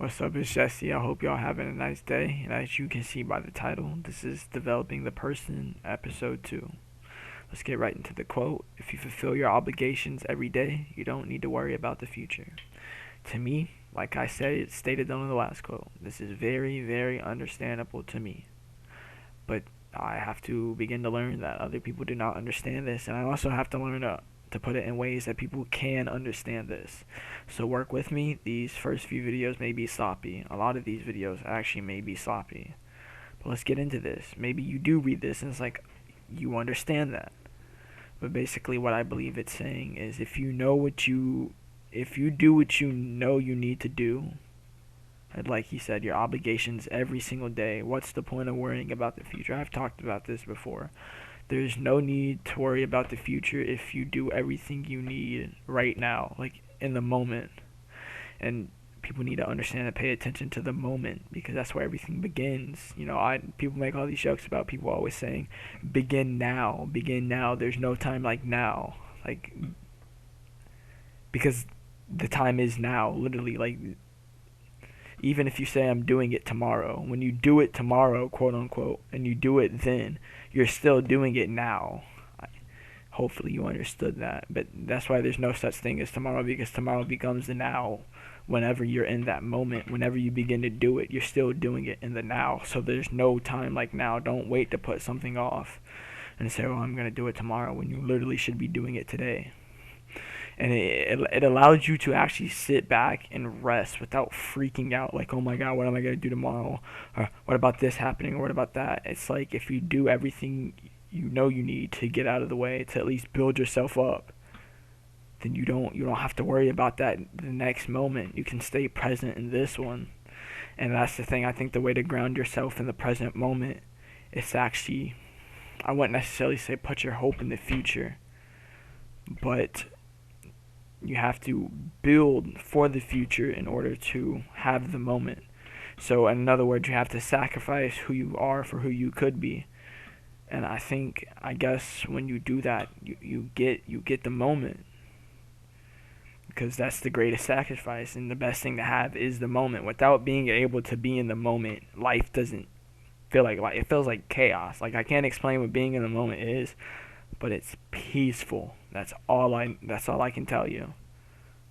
What's up, it's Jesse. I hope y'all having a nice day. And as you can see by the title, this is Developing the Person, Episode 2. Let's get right into the quote. If you fulfill your obligations every day, you don't need to worry about the future. To me, like I said, it stated on the last quote, this is very, very understandable to me. But I have to begin to learn that other people do not understand this, and I also have to learn to put it in ways that people can understand this. So work with me. These first few videos may be sloppy. A lot of these videos actually may be sloppy. But let's get into this. Maybe you do read this and it's like you understand that. But basically what I believe it's saying is if you do what you know you need to do, and like he said, your obligations every single day, what's the point of worrying about the future? I've talked about this before. There's no need to worry about the future if you do everything you need right now, like in the moment. And people need to understand and pay attention to the moment because that's where everything begins. People make all these jokes about people always saying, "Begin now, begin now." There's no time like now, like because the time is now, literally. Like even if you say I'm doing it tomorrow, when you do it tomorrow, quote unquote, and you do it then, you're still doing it now. Hopefully you understood that. But that's why there's no such thing as tomorrow, because tomorrow becomes the now. Whenever you're in that moment, whenever you begin to do it, you're still doing it in the now. So there's no time like now. Don't wait to put something off and say, "Oh, I'm going to do it tomorrow," when you literally should be doing it today. And it allows you to actually sit back and rest without freaking out like, "Oh my god, what am I going to do tomorrow, or what about this happening, or what about that." It's like if you do everything you know you need to get out of the way to at least build yourself up, then you don't have to worry about that the next moment. You can stay present in this one. And that's the thing. I think the way to ground yourself in the present moment is actually, I wouldn't necessarily say put your hope in the future, but you have to build for the future in order to have the moment. So in other words, you have to sacrifice who you are for who you could be. And I guess when you do that, you get the moment, because that's the greatest sacrifice, and the best thing to have is the moment. Without being able to be in the moment, life doesn't feel like life. It feels like chaos. Like I can't explain what being in the moment is, but it's peaceful. That's all I can tell you.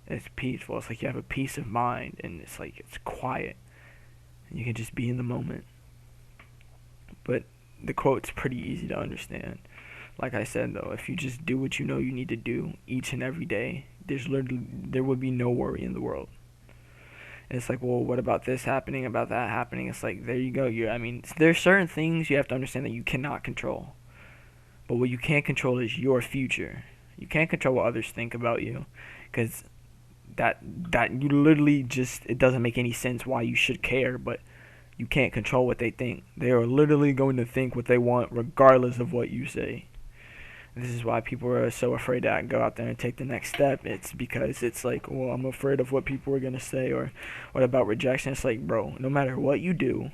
It's peaceful. It's like you have a peace of mind, and it's like it's quiet, and you can just be in the moment. But the quote's pretty easy to understand. Like I said though, if you just do what you know you need to do each and every day, there would be no worry in the world. And it's like, well, what about this happening, about that happening? It's like, there you go. There's certain things you have to understand that you cannot control. But what you can control is your future. You can't control what others think about you, because that you literally just, it doesn't make any sense why you should care, but you can't control what they think. They are literally going to think what they want regardless of what you say. This is why people are so afraid to go out there and take the next step. It's because it's like, well, I'm afraid of what people are going to say, or what about rejection? It's like, bro, no matter what you do,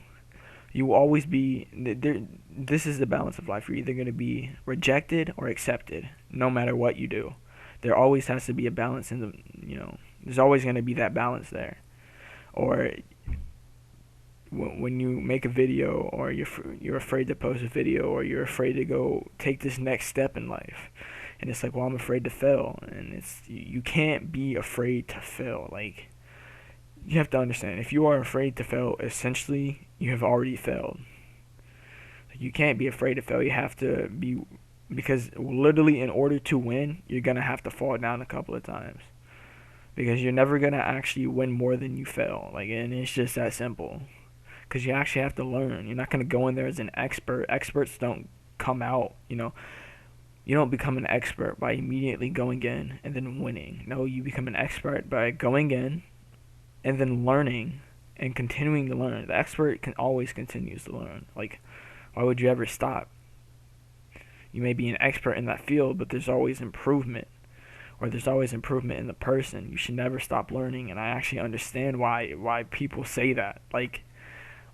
you will always be there. This is the balance of life. You're either going to be rejected or accepted, no matter what you do. There always has to be a balance in there's always going to be that balance there. Or when you make a video, or you're afraid to post a video, or you're afraid to go take this next step in life, and it's like, well, I'm afraid to fail. And it's, you can't be afraid to fail. Like, you have to understand, if you are afraid to fail, essentially you have already failed. Like, you can't be afraid to fail. You have to be, because literally in order to win, you're gonna have to fall down a couple of times, because you're never gonna actually win more than you fail. Like, and it's just that simple, because you actually have to learn. You're not going to go in there as an expert. Experts don't come out, you don't become an expert by immediately going in and then winning. No, you become an expert by going in and then learning and continuing to learn. The expert can always continues to learn. Like, why would you ever stop? You may be an expert in that field, but there's always improvement, or there's always improvement in the person. You should never stop learning, and I actually understand why people say that. Like,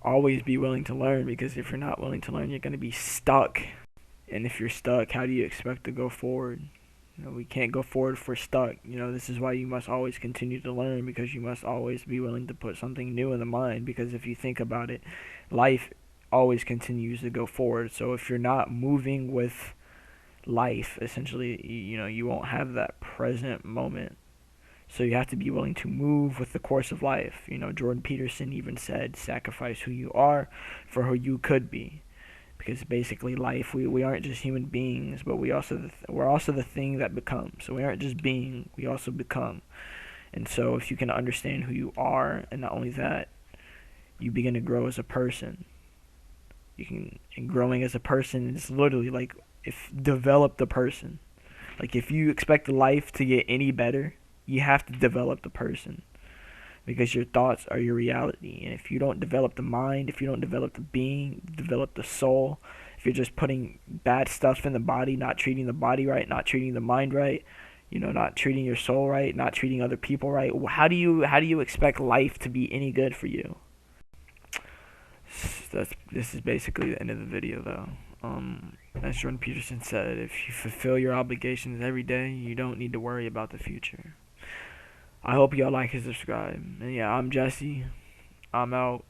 always be willing to learn, because if you're not willing to learn, you're going to be stuck. And if you're stuck, how do you expect to go forward? We can't go forward if we're stuck. This is why you must always continue to learn, because you must always be willing to put something new in the mind. Because if you think about it, life always continues to go forward. So if you're not moving with life, essentially, you won't have that present moment. So you have to be willing to move with the course of life. Jordan Peterson even said, sacrifice who you are for who you could be. Because basically life, we aren't just human beings, but we're also the thing that becomes. So we aren't just being, we also become. And so if you can understand who you are, and not only that, you begin to grow as a person. And growing as a person is literally like, if develop the person. Like, if you expect life to get any better, you have to develop the person, because your thoughts are your reality. And if you don't develop the mind, if you don't develop the being, develop the soul, if you're just putting bad stuff in the body, not treating the body right, not treating the mind right, not treating your soul right, not treating other people right, how do you expect life to be any good for you? This is basically the end of the video, though. As Jordan Peterson said, if you fulfill your obligations every day, you don't need to worry about the future. I hope y'all like and subscribe. And yeah, I'm Jesse. I'm out.